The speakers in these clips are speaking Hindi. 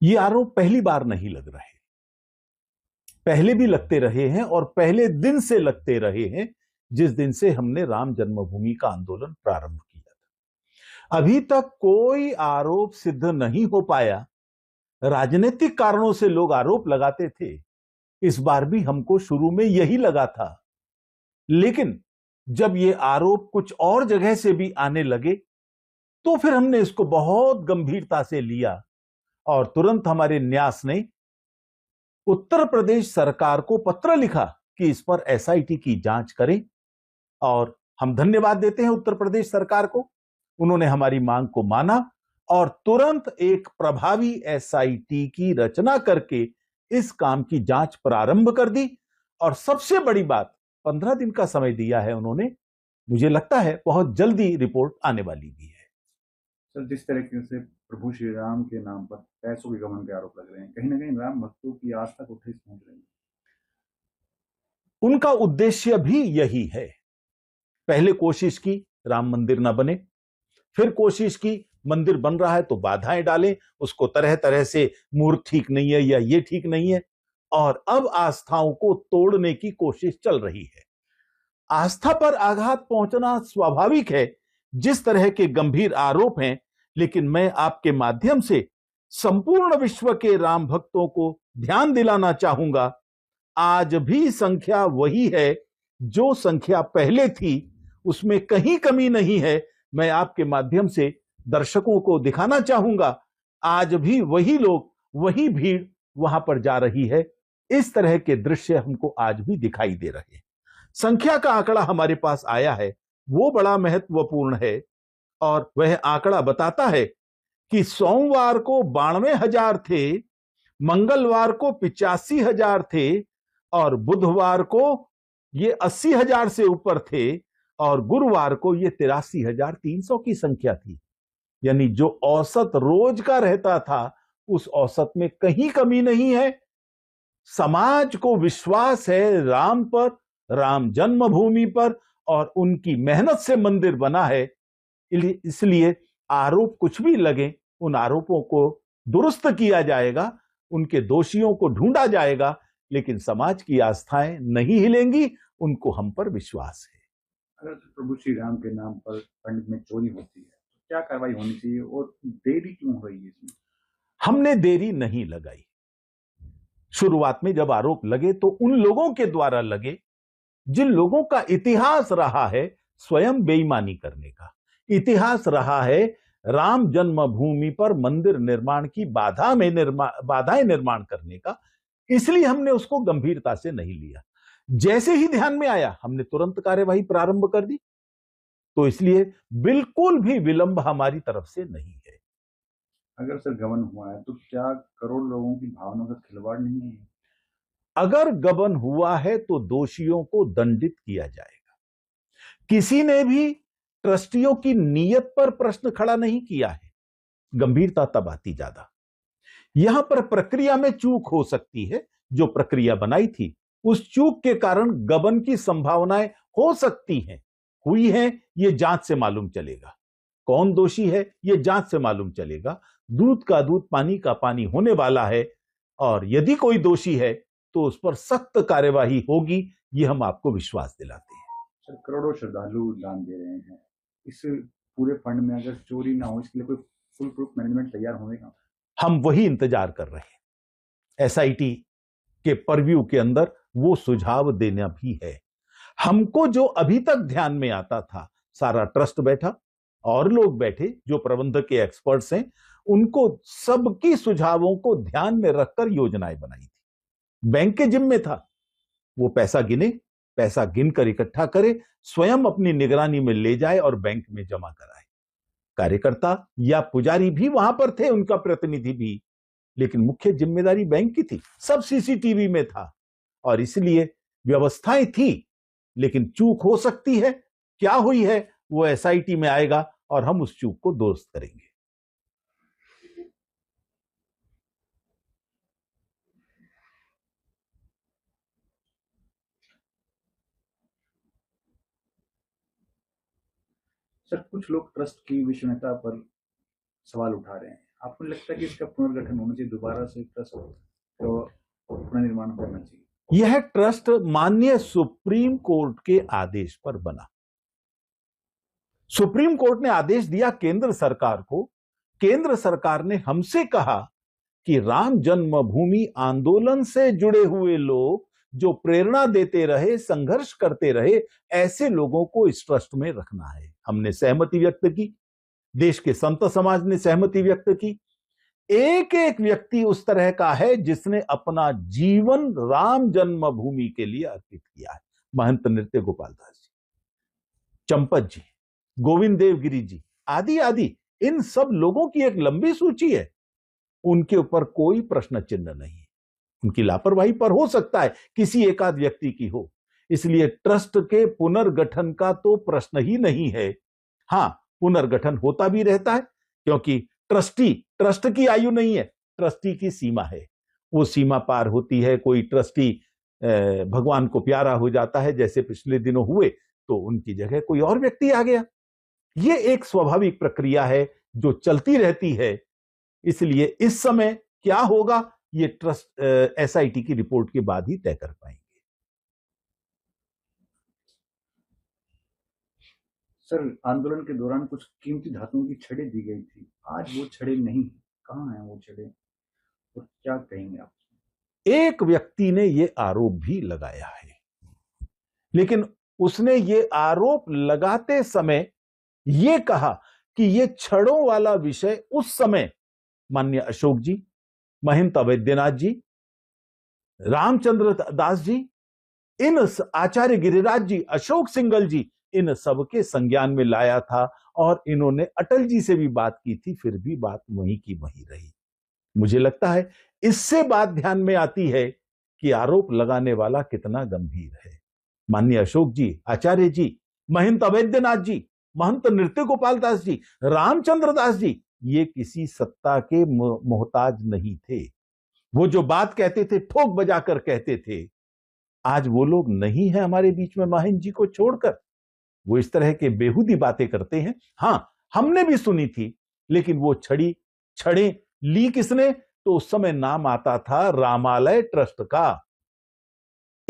ये आरोप पहली बार नहीं लग रहे, पहले भी लगते रहे हैं और पहले दिन से लगते रहे हैं जिस दिन से हमने राम जन्मभूमि का आंदोलन प्रारंभ किया था। अभी तक कोई आरोप सिद्ध नहीं हो पाया। राजनीतिक कारणों से लोग आरोप लगाते थे, इस बार भी हमको शुरू में यही लगा था। लेकिन जब ये आरोप कुछ और जगह से भी आने लगे तो फिर हमने इसको बहुत गंभीरता से लिया और तुरंत हमारे न्यास ने उत्तर प्रदेश सरकार को पत्र लिखा कि इस पर एसआईटी की जांच करें। और हम धन्यवाद देते हैं उत्तर प्रदेश सरकार को, उन्होंने हमारी मांग को माना और तुरंत एक प्रभावी एसआईटी की रचना करके इस काम की जांच प्रारंभ कर दी। और सबसे बड़ी बात, 15 दिन का समय दिया है उन्होंने। मुझे लगता है बहुत जल्दी रिपोर्ट आने वाली भी है। सर, जिस तरीके से प्रभु श्री राम के नाम पर पैसों के गबन के आरोप लग रहे हैं, कहीं ना कहीं राम भक्तों की आस्था को ठेस पहुंच रही है। उनका उद्देश्य भी यही है। पहले कोशिश की राम मंदिर ना बने, फिर कोशिश की मंदिर बन रहा है तो बाधाएं डालें, उसको तरह तरह से मुहूर्त ठीक नहीं है या ये ठीक नहीं है, और अब आस्थाओं को तोड़ने की कोशिश चल रही है। आस्था पर आघात पहुंचना स्वाभाविक है, जिस तरह के गंभीर आरोप हैं। लेकिन मैं आपके माध्यम से संपूर्ण विश्व के राम भक्तों को ध्यान दिलाना चाहूंगा, आज भी संख्या वही है जो संख्या पहले थी, उसमें कहीं कमी नहीं है। मैं आपके माध्यम से दर्शकों को दिखाना चाहूंगा, आज भी वही लोग, वही भीड़ वहां पर जा रही है। इस तरह के दृश्य हमको आज भी दिखाई दे रहे हैं। संख्या का आंकड़ा हमारे पास आया है, वो बड़ा महत्वपूर्ण है। और वह आंकड़ा बताता है कि सोमवार को 92,000 थे, मंगलवार को 85,000 थे और बुधवार को ये 80,000 से ऊपर थे और गुरुवार को ये 83,300 की संख्या थी। यानी जो औसत रोज का रहता था उस औसत में कहीं कमी नहीं है। समाज को विश्वास है राम पर, राम जन्मभूमि पर, और उनकी मेहनत से मंदिर बना है। इसलिए आरोप कुछ भी लगे, उन आरोपों को दुरुस्त किया जाएगा, उनके दोषियों को ढूंढा जाएगा, लेकिन समाज की आस्थाएं नहीं हिलेंगी, उनको हम पर विश्वास है। अगर प्रभु श्री राम के नाम पर फंड में चोरी होती है तो क्या कार्रवाई होनी चाहिए और देरी क्यों हो रही है इसमें? हमने देरी नहीं लगाई। शुरुआत में जब आरोप लगे तो उन लोगों के द्वारा लगे जिन लोगों का इतिहास रहा है स्वयं बेईमानी करने का, इतिहास रहा है राम जन्मभूमि पर मंदिर निर्माण की बाधाएं निर्माण करने का। इसलिए हमने उसको गंभीरता से नहीं लिया। जैसे ही ध्यान में आया हमने तुरंत कार्यवाही प्रारंभ कर दी। तो इसलिए बिल्कुल भी विलंब हमारी तरफ से नहीं है। अगर सर गबन हुआ है तो क्या करोड़ लोगों की भावनाओं का खिलवाड़ नहीं है? अगर गबन हुआ है तो दोषियों को दंडित किया जाएगा। किसी ने भी ट्रस्टियों की नीयत पर प्रश्न खड़ा नहीं किया है। गंभीरता तब आती ज्यादा, यहां पर प्रक्रिया में चूक हो सकती है। जो प्रक्रिया बनाई थी उस चूक के कारण गबन की संभावनाएं हो सकती हैं, हुई हैं, ये जांच से मालूम चलेगा। कौन दोषी है ये जांच से मालूम चलेगा। दूध का दूध पानी का पानी होने वाला है और यदि कोई दोषी है तो उस पर सख्त कार्यवाही होगी, ये हम आपको विश्वास दिलाते हैं। सर, करोड़ों श्रद्धालु दान दे रहे हैं, इस पूरे फंड में अगर चोरी ना हो इसके लिए कोई फुल प्रूफ मैनेजमेंट तैयार होगा? हम वही इंतजार कर रहे हैं। एसआईटी के परव्यू के अंदर वो सुझाव देना भी है। हमको जो अभी तक ध्यान में आता था, सारा ट्रस्ट बैठा और लोग बैठे जो प्रबंधक के एक्सपर्ट्स हैं, उनको सबकी सुझावों को ध्यान में रखकर योजनाएं बनाई थी। बैंक के जिम्मे था वो पैसा गिने, पैसा गिनकर इकट्ठा करे, स्वयं अपनी निगरानी में ले जाए और बैंक में जमा कराए। कार्यकर्ता या पुजारी भी वहां पर थे, उनका प्रतिनिधि भी, लेकिन मुख्य जिम्मेदारी बैंक की थी। सब सीसीटीवी में था और इसलिए व्यवस्थाएं थी। लेकिन चूक हो सकती है, क्या हुई है वो एसआईटी में आएगा और हम उस चूक को दुरुस्त करेंगे। सर, कुछ लोग ट्रस्ट की विश्वसनीयता पर सवाल उठा रहे हैं, आपको लगता है कि इसका पुनर्गठन होना चाहिए, दोबारा से ट्रस्ट तो पुनर्निर्माण करना चाहिए? यह ट्रस्ट माननीय सुप्रीम कोर्ट के आदेश पर बना। सुप्रीम कोर्ट ने आदेश दिया केंद्र सरकार को। केंद्र सरकार ने हमसे कहा कि राम जन्मभूमि आंदोलन से जुड़े हुए लोग जो प्रेरणा देते रहे, संघर्ष करते रहे, ऐसे लोगों को इस ट्रस्ट में रखना है। हमने सहमति व्यक्त की, देश के संत समाज ने सहमति व्यक्त की। एक एक व्यक्ति उस तरह का है जिसने अपना जीवन राम जन्मभूमि के लिए अर्पित किया है। महंत नृत्य गोपाल दास जी, चंपत जी, गोविंद देवगिरी जी, आदि आदि, इन सब लोगों की एक लंबी सूची है। उनके ऊपर कोई प्रश्न चिन्ह नहीं है। उनकी लापरवाही पर हो सकता है किसी एकाध व्यक्ति की हो, इसलिए ट्रस्ट के पुनर्गठन का तो प्रश्न ही नहीं है। हां, पुनर्गठन होता भी रहता है क्योंकि ट्रस्ट की आयु नहीं है, ट्रस्टी की सीमा है। वो सीमा पार होती है। कोई ट्रस्टी भगवान को प्यारा हो जाता है, जैसे पिछले दिनों हुए, तो उनकी जगह कोई और व्यक्ति आ गया। ये एक स्वाभाविक प्रक्रिया है जो चलती रहती है। इसलिए इस समय क्या होगा ये ट्रस्ट एसआईटी की रिपोर्ट के बाद ही तय कर पाएंगे। सर, आंदोलन के दौरान कुछ कीमती धातुओं की छड़ें दी गई थी, आज वो छड़ें नहीं, कहां हैं वो छड़ें और क्या कहेंगे आप? एक व्यक्ति ने ये आरोप भी लगाया है, लेकिन उसने ये आरोप लगाते समय ये कहा कि ये छड़ों वाला विषय उस समय माननीय अशोक जी, महंत अवैद्यनाथ जी, रामचंद्र दास जी, इन आचार्य गिरिराज जी, अशोक सिंघल जी, इन सबके संज्ञान में लाया था और इन्होंने अटल जी से भी बात की थी, फिर भी बात वहीं की वहीं रही। मुझे लगता है इससे बात ध्यान में आती है कि आरोप लगाने वाला कितना गंभीर है। माननीय अशोक जी, आचार्य जी, महंत अवैद्यनाथ जी, महंत नृत्य गोपाल दास जी, रामचंद्र दास जी, ये किसी सत्ता के मोहताज नहीं थे। वो जो बात कहते थे, ठोक बजाकर कहते थे। आज वो लोग नहीं है हमारे बीच में, महंत जी को छोड़कर। वो इस तरह के बेहुदी बातें करते हैं। हां, हमने भी सुनी थी, लेकिन वो छड़ें ली किसने? तो उस समय नाम आता था रामालय ट्रस्ट का।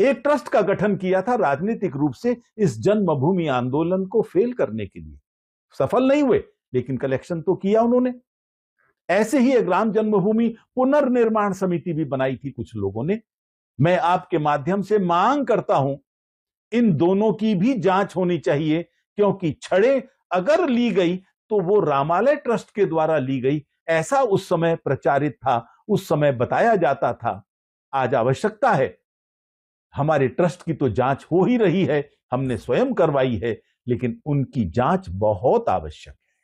एक ट्रस्ट का गठन किया था राजनीतिक रूप से इस जन्मभूमि आंदोलन को फेल करने के लिए। सफल नहीं हुए, लेकिन कलेक्शन तो किया उन्होंने। ऐसे ही एक राम जन्मभूमि पुनर्निर्माण समिति भी बनाई थी कुछ लोगों ने। मैं आपके माध्यम से मांग करता हूं, इन दोनों की भी जांच होनी चाहिए, क्योंकि छड़ें अगर ली गई तो वो रामालय ट्रस्ट के द्वारा ली गई, ऐसा उस समय प्रचारित था, उस समय बताया जाता था। आज आवश्यकता है, हमारे ट्रस्ट की तो जांच हो ही रही है, हमने स्वयं करवाई है, लेकिन उनकी जांच बहुत आवश्यक है।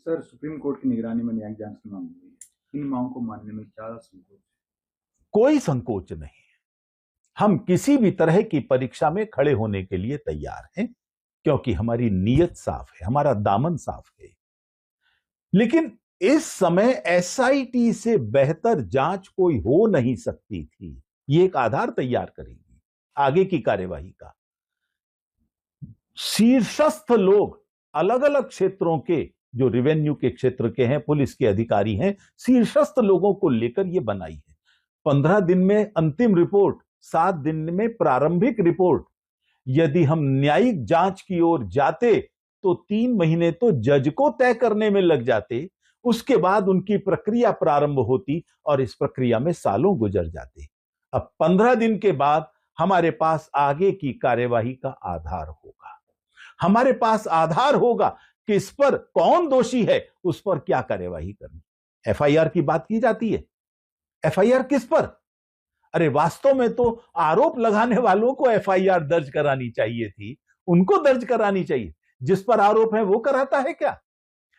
सर, सुप्रीम कोर्ट की निगरानी में न्यायिक जांच की मांग हुई है, इन मांग को मानने में क्या संकोच? कोई संकोच नहीं। हम किसी भी तरह की परीक्षा में खड़े होने के लिए तैयार हैं, क्योंकि हमारी नीयत साफ है, हमारा दामन साफ है। लेकिन इस समय एसआईटी से बेहतर जांच कोई हो नहीं सकती थी। ये एक आधार तैयार करेगी आगे की कार्यवाही का। शीर्षस्थ लोग, अलग अलग क्षेत्रों के, जो रेवेन्यू के क्षेत्र के हैं, पुलिस के अधिकारी हैं, शीर्षस्थ लोगों को लेकर यह बनाई है। 15 दिन में अंतिम रिपोर्ट, 7 दिन में प्रारंभिक रिपोर्ट। यदि हम न्यायिक जांच की ओर जाते तो 3 महीने तो जज को तय करने में लग जाते, उसके बाद उनकी प्रक्रिया प्रारंभ होती और इस प्रक्रिया में सालों गुजर जाते। अब 15 दिन के बाद हमारे पास आगे की कार्यवाही का आधार होगा। हमारे पास आधार होगा कि इस पर कौन दोषी है, उस पर क्या कार्यवाही करनी। एफआईआर की बात की जाती है, एफआईआर किस पर? अरे वास्तव में तो आरोप लगाने वालों को एफआईआर दर्ज करानी चाहिए थी, उनको दर्ज करानी चाहिए। जिस पर आरोप है वो कराता है क्या?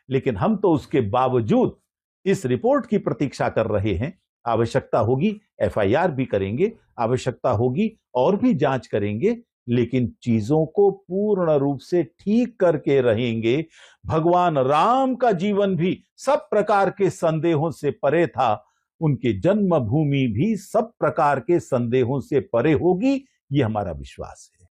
लेकिन हम तो उसके बावजूद इस रिपोर्ट की प्रतीक्षा कर रहे हैं। आवश्यकता होगी एफआईआर भी करेंगे, आवश्यकता होगी और भी जांच करेंगे, लेकिन चीजों को पूर्ण रूप से ठीक करके रहेंगे। भगवान राम का जीवन भी सब प्रकार के संदेहों से परे था, उनकी जन्मभूमि भी सब प्रकार के संदेहों से परे होगी, ये हमारा विश्वास है।